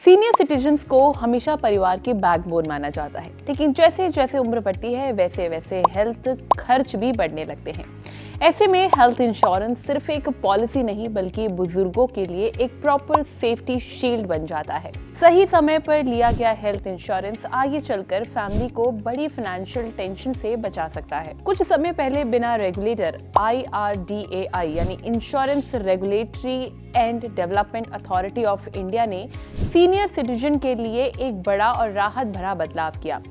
Senior citizens को हमेशा परिवार की बैकबोन माना जाता है, लेकिन जैसे जैसे उम्र बढ़ती है वैसे वैसे हेल्थ खर्च भी बढ़ने लगते हैं। ऐसे में हेल्थ इंश्योरेंस सिर्फ एक पॉलिसी नहीं बल्कि बुजुर्गों के लिए एक प्रॉपर सेफ्टी शील्ड बन जाता है। सही समय पर लिया गया हेल्थ इंश्योरेंस आगे चलकर फैमिली को बड़ी फाइनेंशियल टेंशन से बचा सकता है। कुछ समय पहले बिना रेगुलेटर IRDAI यानी insurance regulatory and development authority of India ने सीनियर सिटीजन के लिए एक बड़ा और राहत भरा बदलाव किया।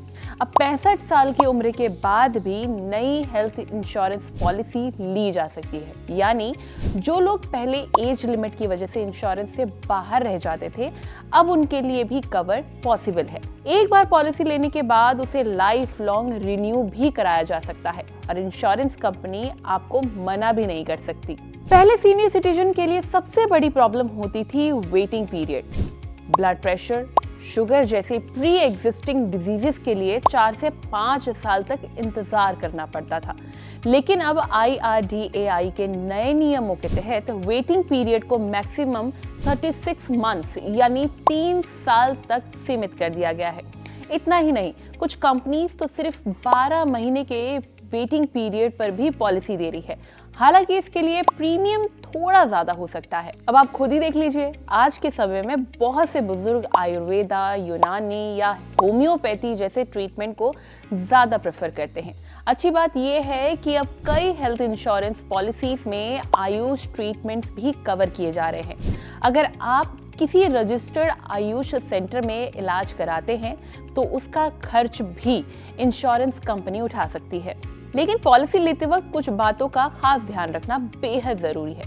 अब 65 साल की उम्र के बाद भी नई हेल्थ इंश्योरेंस पॉलिसी ली जा सकती है, यानी जो लोग पहले एज लिमिट की वजह से इंश्योरेंस से बाहर रह जाते थे, अब उनके लिए भी कवर पॉसिबल है। एक बार पॉलिसी लेने के बाद उसे लाइफ लॉन्ग रिन्यू भी कराया जा सकता है और इंश्योरेंस कंपनी आपको मना भी नहीं कर सकती। पहले सीनियर सिटीजन के लिए सबसे बड़ी प्रॉब्लम होती थी waiting period. Blood pressure, sugar जैसी प्री एग्जिस्टिंग डिजीजेस के लिए 4 से 5 साल तक इंतजार करना पड़ता था, लेकिन अब IRDAI के नए नियमों के तहत वेटिंग पीरियड को मैक्सिमम 36 मंथ्स यानी 3 साल तक सीमित कर दिया गया है। इतना ही नहीं, कुछ कंपनीज तो सिर्फ 12 महीने के वेटिंग पीरियड पर भी पॉलिसी दे रही है। हालांकि इसके लिए प्रीमियम थोड़ा ज्यादा हो सकता है। अब आप खुद ही देख लीजिए, आज के समय में बहुत से बुजुर्ग आयुर्वेदा, यूनानी या होम्योपैथी जैसे ट्रीटमेंट को ज्यादा प्रेफर करते हैं। अच्छी बात यह है कि अब कई हेल्थ इंश्योरेंस पॉलिसीज में आयुष ट्रीटमेंट्स भी कवर किए जा रहे हैं। अगर आप किसी रजिस्टर्ड आयुष सेंटर में इलाज कराते हैं तो उसका खर्च भी इंश्योरेंस कंपनी उठा सकती है। लेकिन पॉलिसी लेते वक्त कुछ बातों का खास ध्यान रखना बेहद जरूरी है।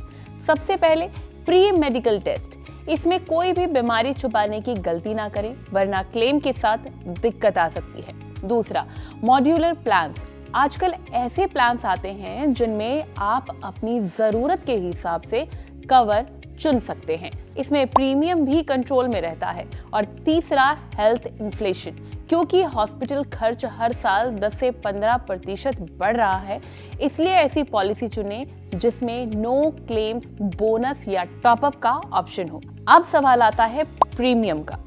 सबसे पहले प्री मेडिकल टेस्ट। इसमें कोई भी बीमारी छुपाने की गलती ना करें, वरना क्लेम के साथ दिक्कत आ सकती है। दूसरा, मॉड्यूलर प्लान्स। आजकल ऐसे प्लान्स आते हैं जिनमें आप अपनी जरूरत के हिसाब से कवर चुन सकते हैं। इसमें प्रीमियम भी कंट्रोल में रहता है। और तीसरा, हेल्थ इन्फ्लेशन। क्योंकि हॉस्पिटल खर्च हर साल 10 से 15% बढ़ रहा है, इसलिए ऐसी पॉलिसी चुनें जिसमें नो क्लेम बोनस या टॉपअप का ऑप्शन हो। अब सवाल आता है प्रीमियम का।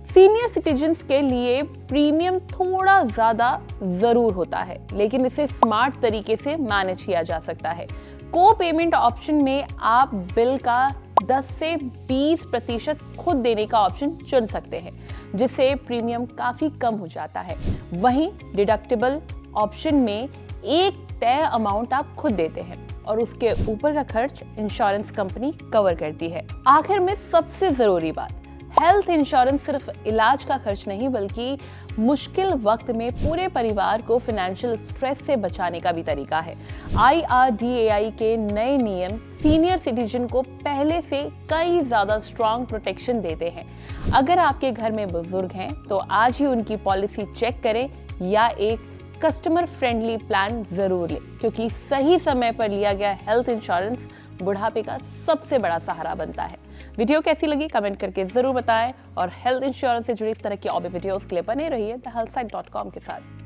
सीनियर सिटीजन्स के लिए प्रीमियम थोड़ा ज्यादा जरूर होता है, लेकिन इसे स्मार्ट तरीके से मैनेज किया जा सकता है। को पेमेंट ऑप्शन में आप बिल का 10 से 20% खुद देने का ऑप्शन चुन सकते हैं, जिससे प्रीमियम काफी कम हो जाता है। वहीं डिडक्टिबल ऑप्शन में एक तय अमाउंट आप खुद देते हैं और उसके ऊपर का खर्च इंश्योरेंस कंपनी कवर करती है। आखिर में सबसे जरूरी बात, हेल्थ इंश्योरेंस सिर्फ इलाज का खर्च नहीं बल्कि मुश्किल वक्त में पूरे परिवार को फाइनेंशियल स्ट्रेस से बचाने का भी तरीका है। IRDAI के नए नियम सीनियर सिटीजन को पहले से कई ज्यादा स्ट्रॉन्ग प्रोटेक्शन देते हैं। अगर आपके घर में बुजुर्ग हैं तो आज ही उनकी पॉलिसी चेक करें या एक कस्टमर फ्रेंडली प्लान जरूर लें, क्योंकि सही समय पर लिया गया हेल्थ इंश्योरेंस बुढ़ापे का सबसे बड़ा सहारा बनता है। वीडियो कैसी लगी कमेंट करके जरूर बताएं और हेल्थ इंश्योरेंस से जुड़ी इस तरह की और भी वीडियोस के लिए बने रहिए thehealthsite.com के साथ।